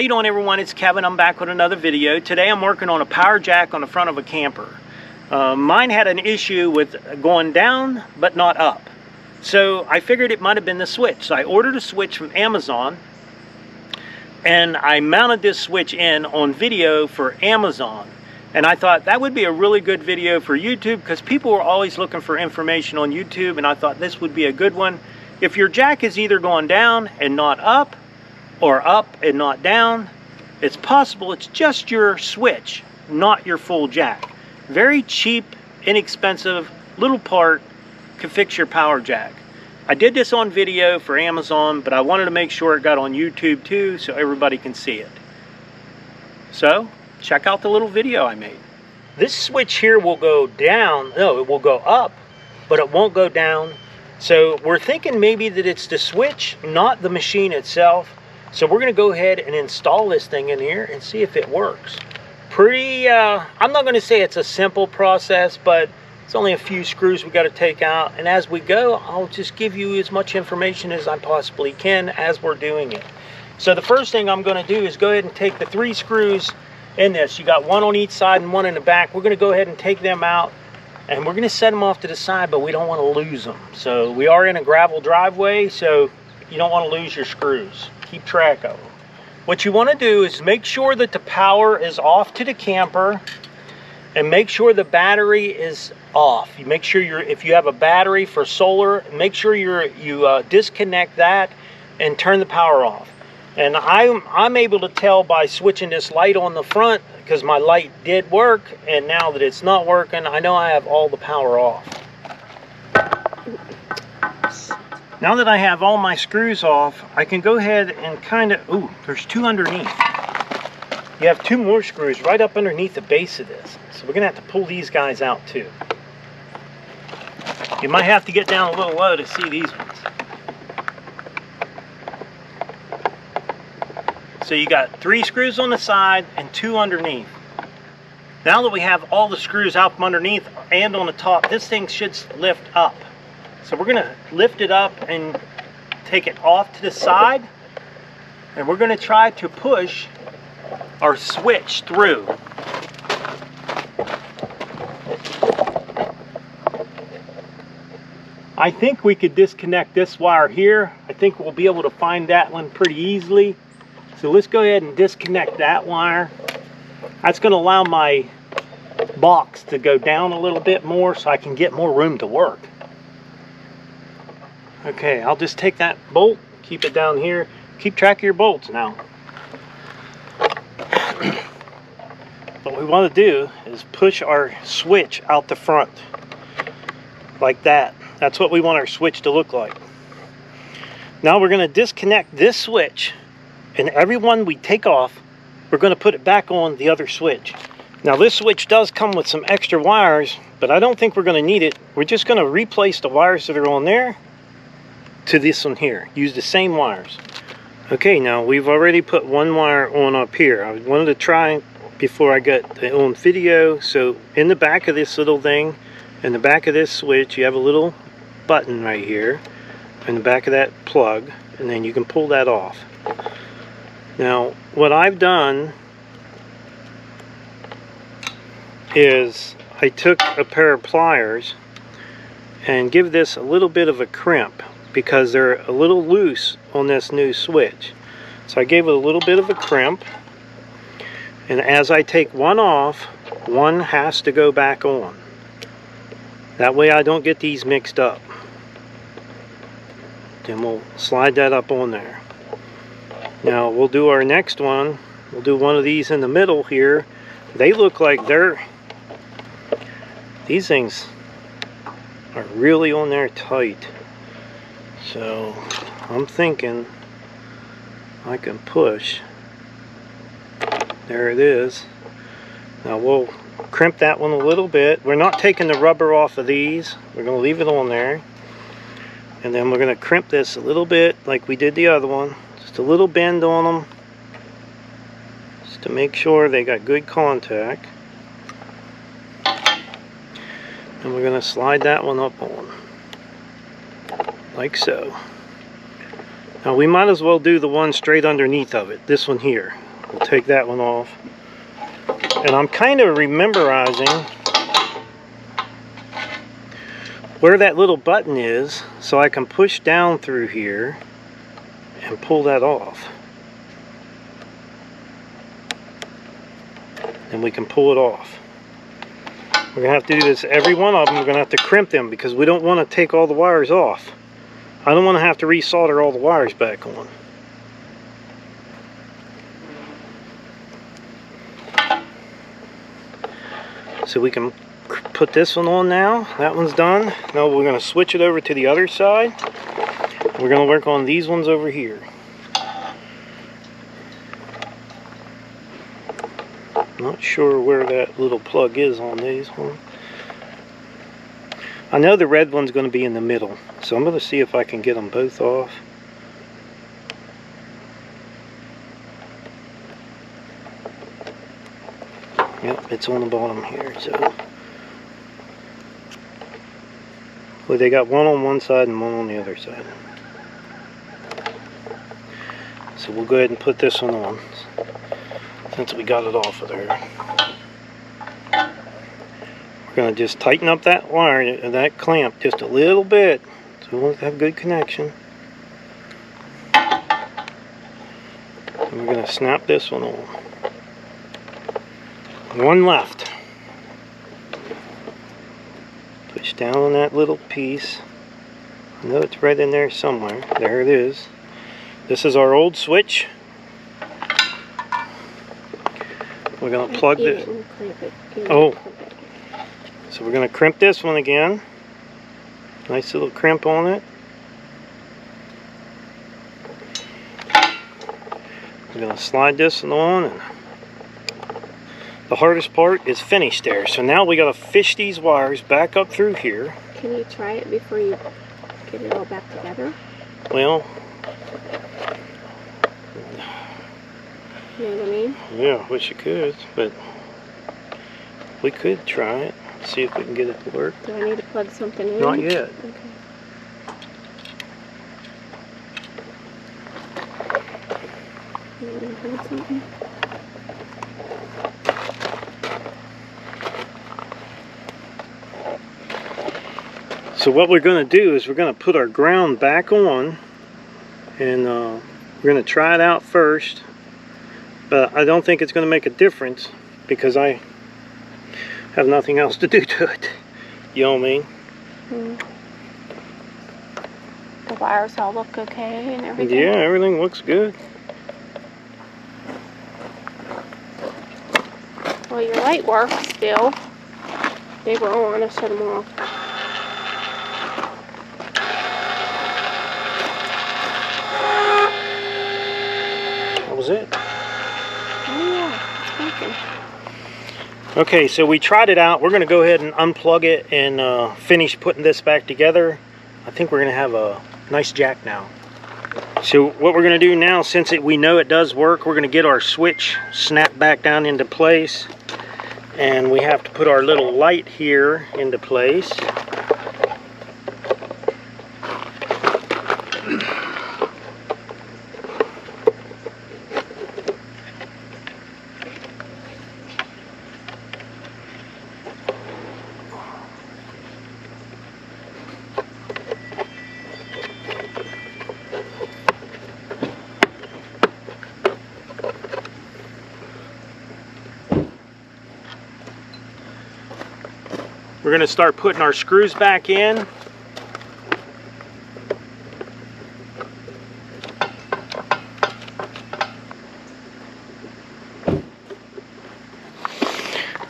How you doing, everyone? It's Kevin. I'm back with another video. Today I'm working on a power jack on the front of a camper. Mine had an issue with going down but not up. So I figured it might have been the switch. So I ordered a switch from Amazon and I mounted this switch in on video for Amazon. And I thought that would be a really good video for YouTube because people are always looking for information on YouTube, and I thought this would be a good one. If your jack is either going down and not up, or up and not down, it's possible it's just your switch, not your full jack. Very cheap, inexpensive little part can fix your power jack. I did this on video for Amazon, but I wanted to make sure it got on YouTube too so everybody can see it. So check out the little video I made. This switch here will go down, no, it will go up, but it won't go down. So we're thinking maybe that it's the switch, not the machine itself. So we're going to go ahead and install this thing in here and see if it works. Pretty, I'm not going to say it's a simple process, but it's only a few screws we got to take out. And as we go, I'll just give you as much information as I possibly can as we're doing it. So the first thing I'm going to do is go ahead and take the 3 screws in this. You got one on each side and one in the back. We're going to go ahead and take them out. And we're going to set them off to the side, but we don't want to lose them. So we are in a gravel driveway, so you don't want to lose your screws. Keep track of them. What you want to do is make sure that the power is off to the camper, and make sure the battery is off. You make sure if you have a battery for solar, make sure you disconnect that and turn the power off. And I'm able to tell by switching this light on the front, because my light did work, and now that it's not working, I know I have all the power off. Now that I have all my screws off, I can go ahead and kind of, ooh, there's 2 underneath. You have 2 more screws right up underneath the base of this. So we're going to have to pull these guys out too. You might have to get down a little low to see these ones. So you got 3 screws on the side and 2 underneath. Now that we have all the screws out from underneath and on the top, this thing should lift up. So we're going to lift it up and take it off to the side, and we're going to try to push our switch through. I think we could disconnect this wire here. I think we'll be able to find that one pretty easily. So let's go ahead and disconnect that wire. That's going to allow my box to go down a little bit more so I can get more room to work. Okay, I'll just take that bolt, keep it down here. Keep track of your bolts now. What we want to do is push our switch out the front like that. That's what we want our switch to look like. Now we're going to disconnect this switch, and every one we take off, we're going to put it back on the other switch. Now this switch does come with some extra wires, but I don't think we're going to need it. We're just going to replace the wires that are on there to this one here. Use the same wires. Okay, now we've already put 1 wire on up here. I wanted to try before I got the on video. So in the back of this little thing, in the back of this switch, you have a little button right here in the back of that plug, and then you can pull that off. Now what I've done is I took a pair of pliers and give this a little bit of a crimp because they're a little loose on this new switch. So I gave it a little bit of a crimp, and as I take one off, one has to go back on. That way I don't get these mixed up. Then we'll slide that up on there. Now we'll do our next one. We'll do one of these in the middle here. They look like these things are really on there tight. So I'm thinking I can push. There it is. Now we'll crimp that one a little bit. We're not taking the rubber off of these. We're going to leave it on there. And then we're going to crimp this a little bit like we did the other one. Just a little bend on them, just to make sure they got good contact. And we're going to slide that one up on, like so. Now we might as well do the one straight underneath of it, this one here. We'll take that one off. And I'm kind of rememberizing where that little button is, so I can push down through here and pull that off. And we can pull it off. We're going to have to do this every one of them. We're going to have to crimp them because we don't want to take all the wires off. I don't want to have to resolder all the wires back on. So we can put this one on now. That one's done. Now we're going to switch it over to the other side. We're going to work on these ones over here. Not sure where that little plug is on these ones. I know the red one's going to be in the middle, so I'm going to see if I can get them both off. Yep, it's on the bottom here. So, well, they got one on one side and one on the other side. So we'll go ahead and put this one on, since we got it off of there. We're going to just tighten up that wire, that clamp, just a little bit, so we'll have good connection. And we're going to snap this one on. One left. Push down on that little piece. I know it's right in there somewhere. There it is. This is our old switch. We're going to plug this. Oh. So we're going to crimp this one again. Nice little crimp on it. We're going to slide this one on, and the hardest part is finished there. So now we got to fish these wires back up through here. Can you try it before you get it all back together? Well, you know what I mean? yeah, I wish you could, but we could try it. See if we can get it to work. Do I need to plug something in? Not yet. Okay. You want to hold something? So what we're going to do is we're going to put our ground back on, and we're going to try it out first. But I don't think it's going to make a difference because I have nothing else to do to it. You know what I mean? The wires all look okay and everything? Yeah, everything looks good. Well, your light works still. They were on. I shut them off. That was it. Oh yeah, it's working. Okay, so we tried it out. We're going to go ahead and unplug it and finish putting this back together. I think we're going to have a nice jack now. So what we're going to do now, since we know it does work, we're going to get our switch snapped back down into place. And we have to put our little light here into place. We're going to start putting our screws back in.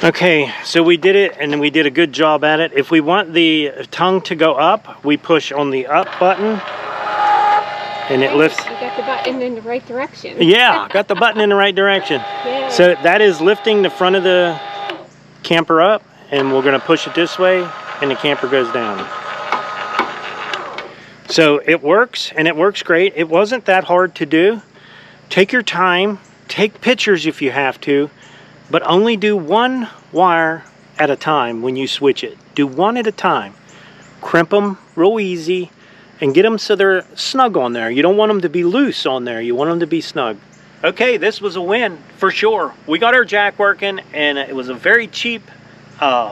Okay, so we did it, and we did a good job at it. If we want the tongue to go up, we push on the up button, and it lifts. You got the button in the right direction. Yeah, got the button in the right direction. Yeah. So that is lifting the front of the camper up, and we're going to push it this way, and the camper goes down. So it works, and it works great. It wasn't that hard to do. Take your time, take pictures if you have to, but only do one wire at a time when you switch it. Do one at a time. Crimp them real easy and get them so they're snug on there. You don't want them to be loose on there. You want them to be snug. okay, this was a win for sure. We got our jack working, and it was a very cheap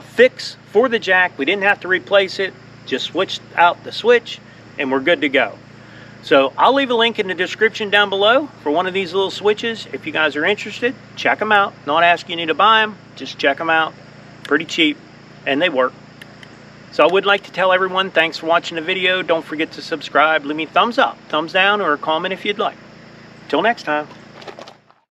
fix for the jack. We didn't have to replace it, just switched out the switch, and we're good to go. So I'll leave a link in the description down below for one of these little switches. If you guys are interested, check them out. Not asking you to buy them, just check them out. Pretty cheap, and they work. So I would like to tell everyone, thanks for watching the video. Don't forget to subscribe. Leave me a thumbs up, thumbs down, or a comment if you'd like. Till next time.